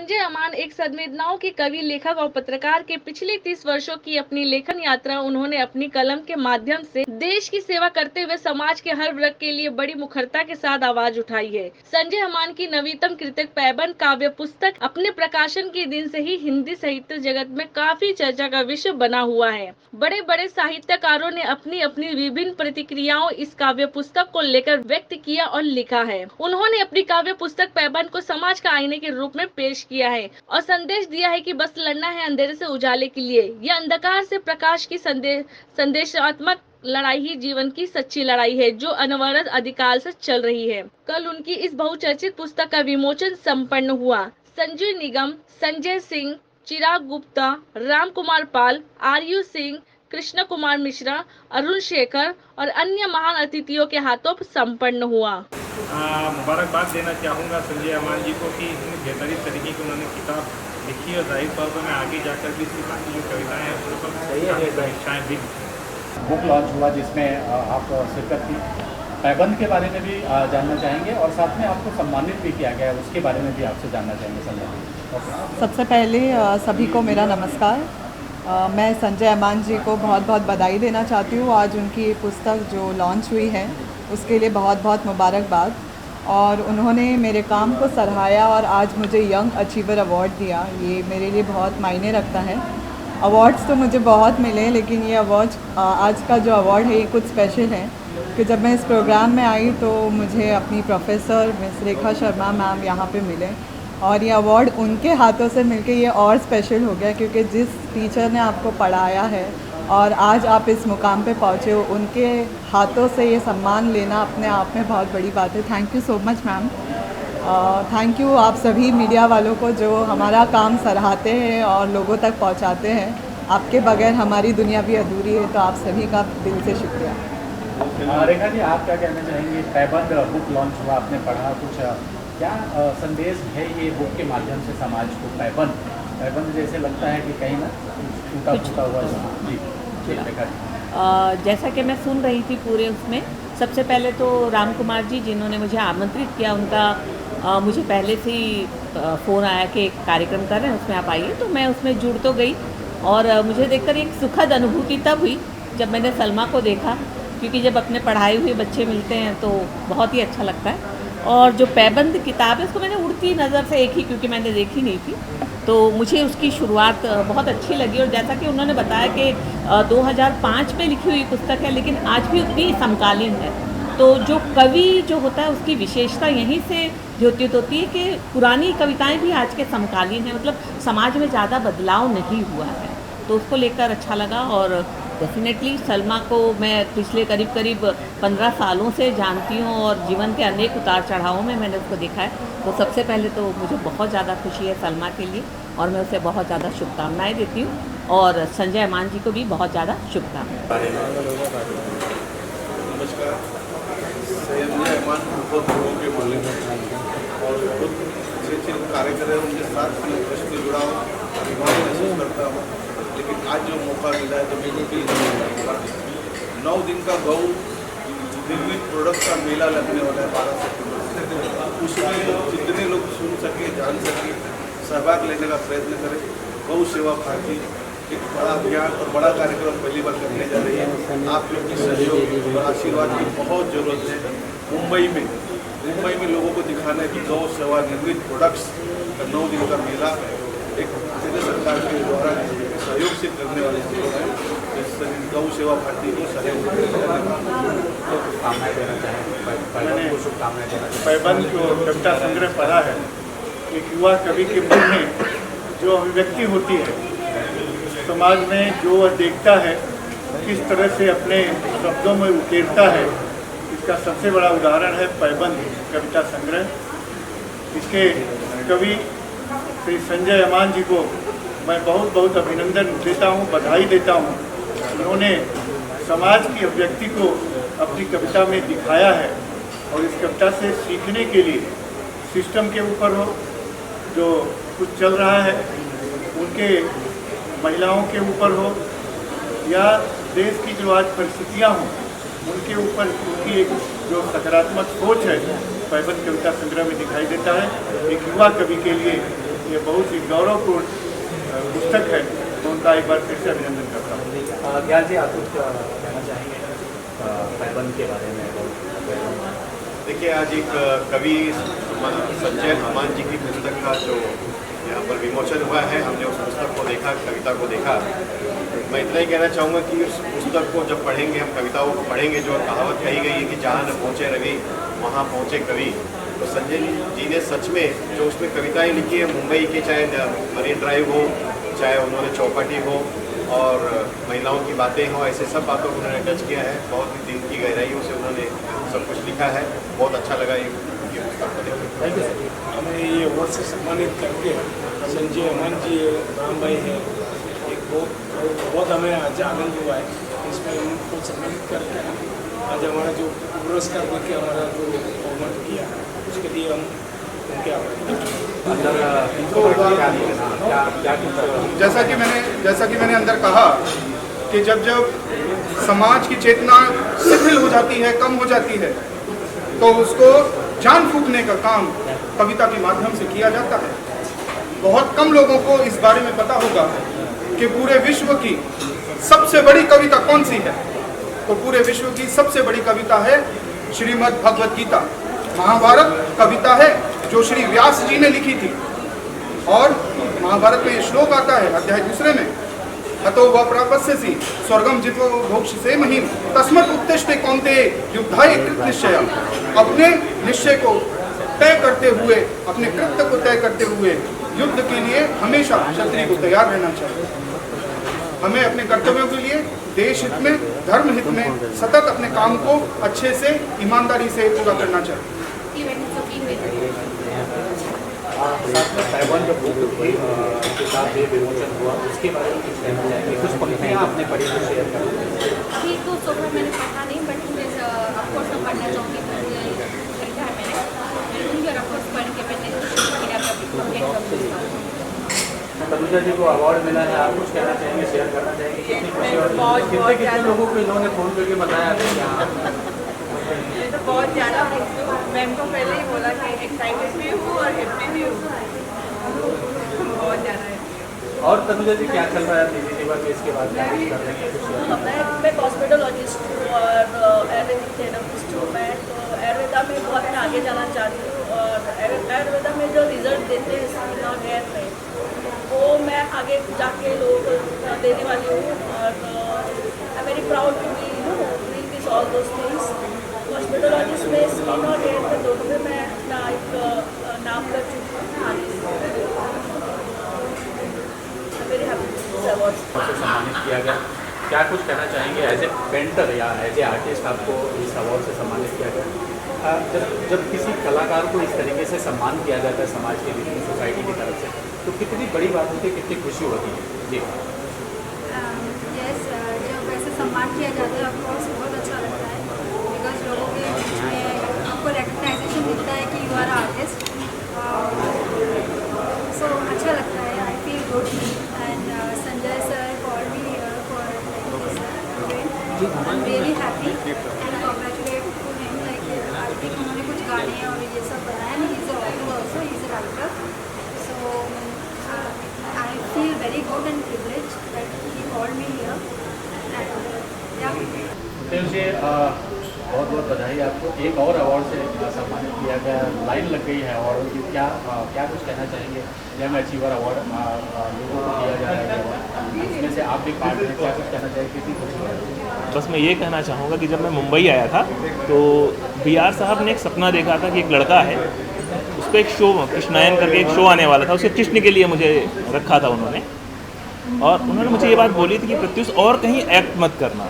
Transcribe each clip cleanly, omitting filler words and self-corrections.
संजय अमान एक संवेदनाओं के कवि, लेखक और पत्रकार के पिछले 30 वर्षों की अपनी लेखन यात्रा उन्होंने अपनी कलम के माध्यम से देश की सेवा करते हुए समाज के हर वर्ग के लिए बड़ी मुखरता के साथ आवाज उठाई है। संजय अमान की नवीनतम कृति पैबंद काव्य पुस्तक अपने प्रकाशन के दिन से ही हिंदी साहित्य जगत में काफी चर्चा का विषय बना हुआ है। बड़े बड़े साहित्यकारों ने अपनी अपनी विभिन्न प्रतिक्रियाओं इस काव्य पुस्तक को लेकर व्यक्त किया और लिखा है। उन्होंने अपनी काव्य पुस्तक पैबंद को समाज का आईने के रूप में पेश किया है और संदेश दिया है कि बस लड़ना है अंधेरे से उजाले के लिए। यह अंधकार से प्रकाश की संदेशात्मक लड़ाई ही जीवन की सच्ची लड़ाई है, जो अनवरत अधिकाल से चल रही है। कल उनकी इस बहुचर्चित पुस्तक का विमोचन संपन्न हुआ। संजय निगम, संजय सिंह, चिराग गुप्ता, राम कुमार पाल, आरयू सिंह, कृष्ण कुमार मिश्रा, अरुण शेखर और अन्य महान अतिथियों के हाथों संपन्न हुआ। मुबारकबाद देना चाहूँगा संजय अमान जी को कि इतनी बेहतरीन तरीके की उन्होंने किताब लिखी और जाहिर तौर पर मैं आगे जाकर भी इसकी बाकी जो कविताएँ हैं उन पर समीक्षाएँ भी। बुक लॉन्च हुआ जिसमें आप शिरकत की, पैबंद के बारे में भी जानना चाहेंगे और साथ में आपको सम्मानित भी किया गया है उसके बारे में भी आपसे जानना चाहेंगे संजय। सबसे पहले सभी को मेरा नमस्कार। मैं संजय अमान जी को बहुत बहुत बधाई देना चाहती हूँ। आज उनकी पुस्तक जो लॉन्च हुई है उसके लिए बहुत बहुत मुबारकबाद। और उन्होंने मेरे काम को सराहाया और आज मुझे यंग अचीवर अवार्ड दिया, ये मेरे लिए बहुत मायने रखता है। अवार्ड्स तो मुझे बहुत मिले, लेकिन ये अवार्ड आज का जो अवार्ड है ये कुछ स्पेशल है कि जब मैं इस प्रोग्राम में आई तो मुझे अपनी professor miss Rekha Sharma ma'am यहाँ पे मिले और ये अवार्ड उनके हाथों से मिलके ये और स्पेशल हो गया, क्योंकि जिस टीचर ने आपको पढ़ाया है और आज आप इस मुकाम पे पहुँचे हो, उनके हाथों से ये सम्मान लेना अपने आप में बहुत बड़ी बात है। Thank you so much ma'am. Thank you आप सभी मीडिया वालों को जो हमारा काम सराहते हैं और लोगों तक पहुँचाते हैं। आपके बगैर हमारी दुनिया भी अधूरी है, तो आप सभी का दिल से शुक्रिया। रेखा जी, आप क्या कहना चाहेंगे? पैबंद बुक लॉन्च हुआ, आपने पढ़ा, कुछ क्या संदेश है ये बुक के माध्यम से समाज को? पैबंद जैसे लगता है कि कहीं ना टूटा फूटा हुआ जी। जैसा कि मैं सुन रही थी पूरे उसमें, सबसे पहले तो राम कुमार जी जिन्होंने मुझे आमंत्रित किया, उनका मुझे पहले से ही फ़ोन आया कि एक कार्यक्रम कर रहे हैं उसमें आप आइए, तो मैं उसमें जुड़ तो गई। और मुझे देखकर एक सुखद अनुभूति तब हुई जब मैंने सलमा को देखा, क्योंकि जब अपने पढ़ाए हुए बच्चे मिलते हैं तो बहुत ही अच्छा लगता है। और जो पैबंद किताब है उसको मैंने उड़ती नज़र से एक ही, क्योंकि मैंने देखी नहीं थी, तो मुझे उसकी शुरुआत बहुत अच्छी लगी। और जैसा कि उन्होंने बताया कि 2005 में लिखी हुई पुस्तक है, लेकिन आज भी उतनी समकालीन है। तो जो कवि जो होता है उसकी विशेषता यहीं से द्योतित होती है कि पुरानी कविताएं भी आज के समकालीन हैं, मतलब समाज में ज़्यादा बदलाव नहीं हुआ है, तो उसको लेकर अच्छा लगा। और डेफिनेटली सलमा को मैं पिछले करीब 15 सालों से जानती हूँ और जीवन के अनेक उतार चढ़ावों में मैंने उसको देखा है। तो सबसे पहले तो मुझे बहुत ज़्यादा खुशी है सलमा के लिए और मैं उसे बहुत ज़्यादा शुभकामनाएं देती हूँ और संजय अमान जी को भी बहुत ज़्यादा शुभकामनाएं। नमस्कार। संजय अमान बहुत लोगों के बोलने और खुद अच्छे कार्य कर रहे हैं, उनके साथ मैं प्रश्न जुड़ा हूँ, अभिमान महसूस करता हूँ। लेकिन आज जो मौका मिला है तो मेरे भी 9 दिन का गौ निर्मित प्रोडक्ट का मेला लगने वाला है 12 सितंबर से। उसमें जितने लोग सुन सके, जान सके, सहभाग लेने का प्रयत्न करें। गौ सेवा भारती एक बड़ा अभियान और बड़ा कार्यक्रम पहली बार करने जा रही है। आप लोग की सहयोग और आशीर्वाद की बहुत ज़रूरत है। मुंबई में लोगों को दिखाना है कि गौ सेवा निर्मित प्रोडक्ट्स का 9 दिन का मेला एक केंद्र सरकार के द्वारा सहयोग से करने वाले चीज़ है। गौ सेवा भारती को सहयोग पैबंद जो कविता संग्रह पढ़ा है, एक युवा कवि के मन में जो अभिव्यक्ति होती है, समाज में जो वह देखता है किस तरह से अपने शब्दों में उकेरता है, इसका सबसे बड़ा उदाहरण है पैबंद कविता संग्रह। इसके कवि श्री संजय अमान जी को मैं बहुत बहुत अभिनंदन देता हूँ, बधाई देता हूँ। उन्होंने समाज की अभिव्यक्ति को अपनी कविता में दिखाया है और इस कविता से सीखने के लिए सिस्टम के ऊपर हो जो कुछ चल रहा है, उनके महिलाओं के ऊपर हो या देश की जो आज परिस्थितियाँ हों उनके ऊपर उनकी एक जो सकारात्मक सोच है पैबंद कविता संग्रह में दिखाई देता है। एक युवा कवि के लिए ये बहुत ही गौरवपूर्ण पुस्तक है, तो उनका एक बार फिर से अभिनंदन करता हूँ। ज्ञान जी, आप कुछ कहना चाहेंगे पैबंद के बारे में? देखिए, आज एक कवि संजय अमान जी की पुस्तक का जो यहाँ पर विमोचन हुआ है, हमने उस पुस्तक को देखा, कविता को देखा। मैं इतना ही कहना चाहूँगा कि उस पुस्तक को जब पढ़ेंगे, हम कविताओं को पढ़ेंगे, जो कहावत कही गई है कि जहाँ न पहुँचे रवि वहाँ पहुँचे कवि, तो संजय जी ने सच में जो उसमें कविताएं लिखी है, मुंबई के चाहे मरीन ड्राइव हो, चाहे उन्होंने चौपाटी हो और महिलाओं की बातें हों, ऐसे सब बातों को उन्होंने टच किया है। बहुत ही दिल की गहराइयों से उन्होंने सब कुछ लिखा है। बहुत अच्छा लगा ये पुस्तक को देखकर। Thank you sir. हमें ये अवार्ड से सम्मानित करके संजय अमान जी, राम भाई है, एक बहुत हमें आज आनंद हुआ है। इसमें उनको सम्मानित करके आज हमारा जो पुरस्कार देके हमारा जो अवार्ड किया, उसके लिए हम उनके आभारी। जैसा कि मैंने अंदर कहा कि जब समाज की चेतना शिथिल हो जाती है, कम हो जाती है, तो उसको जान फूंकने का काम कविता के माध्यम से किया जाता है। बहुत कम लोगों को इस बारे में पता होगा कि पूरे विश्व की सबसे बड़ी कविता कौन सी है। तो पूरे विश्व की सबसे बड़ी कविता है श्रीमद् भगवत गीता। महाभारत कविता है जो श्री व्यास जी ने लिखी थी, और महाभारत में ये श्लोक आता है अध्याय 2 में, हतो व प्रापस्यसि स्वर्गम जित्वा भोक्ष्यसे महीम तस्मत् उत्तिष्ठे कौन्तेय युद्धाय कृत निश्चय। अपने निश्चय को तय करते हुए, अपने कृत्य को तय करते हुए युद्ध के लिए हमेशा क्षत्रिय को तैयार रहना चाहिए। हमें अपने कर्तव्यों के लिए देश हित में, धर्म हित में सतत अपने काम को अच्छे से, ईमानदारी से पूरा करना चाहिए। पैबंद बुक की किताब ये विमोचन हुआ, उसके बारे में कुछ कहना चाहेंगे? कुछ पंक्तियाँ आपने पढ़ी तो शेयर करें। अभी तो सुबह मैंने पढ़ा नहीं, बट मुझे ऑफकोर्स मैं पढ़ना चाहूँगी। खरीदा है मैंने, और ऑफकोर्स पढ़ के मैंने तनुजा जी को अवार्ड मिला है, आप कुछ कहना चाहेंगे, शेयर करना चाहेंगे? कितनी खुशी हो रही है? कितने लोगों को इन्होंने फ़ोन करके बताया था कि हाँ? तो बहुत ज़्यादा मैम को पहले ही बोला कि एक्साइटेड भी हूँ और हैप्पी भी हूँ, बहुत ज़्यादा है। और तनुजा जी, क्या चल रहा है दीदी जी बात इसके बाद क्या कुछ कर रही है? मैं कॉस्मेटोलॉजिस्ट हूँ और आयुर्वेदिक थेरेपिस्ट हूँ। मैं तो आयुर्वेदा में बहुत मैं आगे जाना चाहती हूँ, और आयुर्वेदा में जो रिजल्ट देते हैं स्किन और हेयर में, वो मैं आगे जाके लोगों को देने वाली हूँ। और I very proud to be doing this all those things. Cosmetologist में स्किन और हेयर में दोनों में मैं अपना एक नाम कर चुकी हूँ आगे। वेरी हैप्पी अवार्ड से सम्मानित किया गया, क्या कुछ कहना चाहेंगे? एज ए पेंटर या एज ए आर्टिस्ट आपको इस अवार्ड से सम्मानित किया गया। जब किसी कलाकार को इस तरीके से सम्मान किया जाता है समाज के बीच में, सोसाइटी की तरफ से, तो कितनी बड़ी बात होती है, कितनी खुशी होती है? जी यस, जब ऐसे सम्मान किया जाता है ऑफकोर्स बहुत अच्छा लगता है, बिकॉज लोगों के बीच में आपको रिकग्नाइजेशन मिलता है कि यू आर आर्टिस्ट, सो अच्छा लगता है। I feel good and Sanjay sir called me for this event. I am really happy and congratulate to him. Like I think उन्होंने कुछ गाने और ये सब बनाया, and he is a writer also, he is a writer. So I feel very good and privileged that he called me here. And yeah. मुझे बहुत बहुत बधाई आपको। एक और अवार्ड से सम्मानित किया गया, लाइन लग गई है अवार्ड की। क्या कुछ कहना चाहेंगे? यंग अचीवर अवार्ड लोगों को दिया जा रहा है, इसमें से आप भी पार्ट हैं, क्या कुछ कहना चाहिए? कितनी खुशी है? बस मैं ये कहना चाहूँगा कि जब मैं मुंबई आया था तो BR साहब ने एक सपना देखा था कि एक लड़का है, उसको एक शो, कृष्णायन करके एक शो आने वाला था, उसके कृष्ण के लिए मुझे रखा था उन्होंने, और उन्होंने मुझे ये बात बोली थी कि प्रत्युष और कहीं एक्ट मत करना।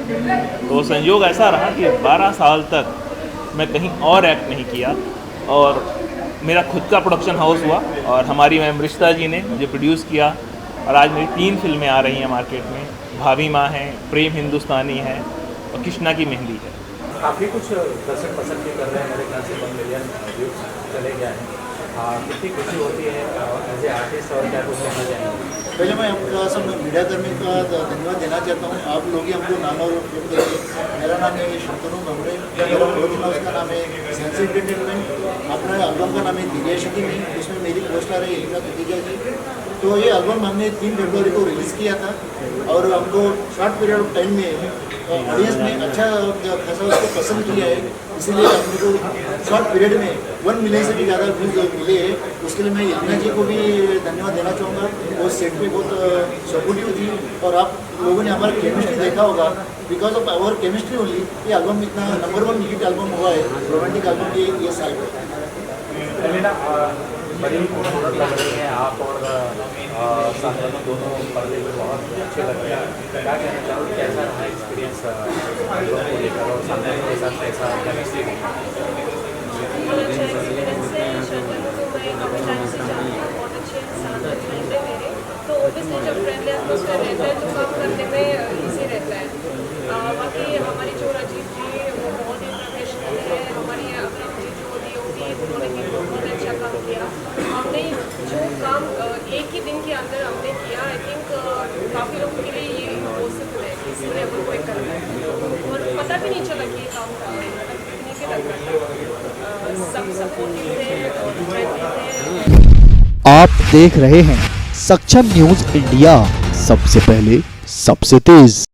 तो संयोग ऐसा रहा कि 12 साल तक मैं कहीं और एक्ट नहीं किया, और मेरा खुद का प्रोडक्शन हाउस हुआ, और हमारी मैम रिश्ता जी ने मुझे प्रोड्यूस किया, और आज मेरी 3 फिल्में आ रही हैं मार्केट में। भाभी माँ है, प्रेम हिंदुस्तानी है, और कृष्णा की मेहंदी है। काफ़ी कुछ दर्शक पसंद भी कर रहे हैं, मेरे ख्याल से 1 मिलियन व्यूज चले गए हैं। कितनी खुशी होती है एज ए आर्टिस्ट और क्या कुछ कहना चाहेंगे? पहले मैं आपका सब मीडिया कर्मी का धन्यवाद देना चाहता हूँ। आप लोग ही हमको नाम और उपयोग देंगे। मेरा नाम है शंतनु भमरे, मेरा प्रोडक्शन हाउस का नाम है सेंस एंटरटेनमेंट। अपना एल्बम का नाम है दिव्या शक्ति में, उसमें मेरी को स्टार है एकता प्रतिज्ञा जी। तो ये एल्बम हमने 3 फरवरी को रिलीज़ किया था और हमको शॉर्ट पीरियड ऑफ टाइम में ऑडियंस ने अच्छा खासा उसको पसंद किया है, इसीलिए हमने को शॉर्ट पीरियड में 1 मिलियन से भी ज़्यादा व्यूज मिले हैं। उसके लिए मैं यमुना जी को भी धन्यवाद देना चाहूँगा। वो सेट पे बहुत सपोर्टिव थी और आप लोगों ने हमारा केमिस्ट्री देखा होगा। Because of our chemistry only ये एल्बम इतना नंबर 1 हिट एल्बम हुआ है, रोमांटिक एल्बम ये साल में। बड़ी खूबसूरत लग रही है आप और साथी दोनों पर्दे में बहुत अच्छे लग रहे हैं। क्या कहना चाहोगे, कैसा रहा एक्सपीरियंस को लेकर और सामने के साथ कैसा केमिस्ट्री तो ओबियसली जब फ्रेंड रहता है तो काम करने में ईजी रहता है। बाकी हमारी जो राजीव जी वो बहुत ही प्रोफेशनल है। हमारी अग्रम जी जो DOP उन्होंने भी बहुत अच्छा काम किया। हमने जो काम एक ही दिन के अंदर हमने किया, आई थिंक काफ़ी लोगों के लिए ये इम्पॉसिबल है कि इसी लेवल को करना है और पता भी नहीं चला कि ये काम करने के लग रहा है। सब सपोर्टिव थे और फ्रेंडली थे। आप देख रहे हैं सक्षम न्यूज इंडिया, सबसे पहले सबसे तेज।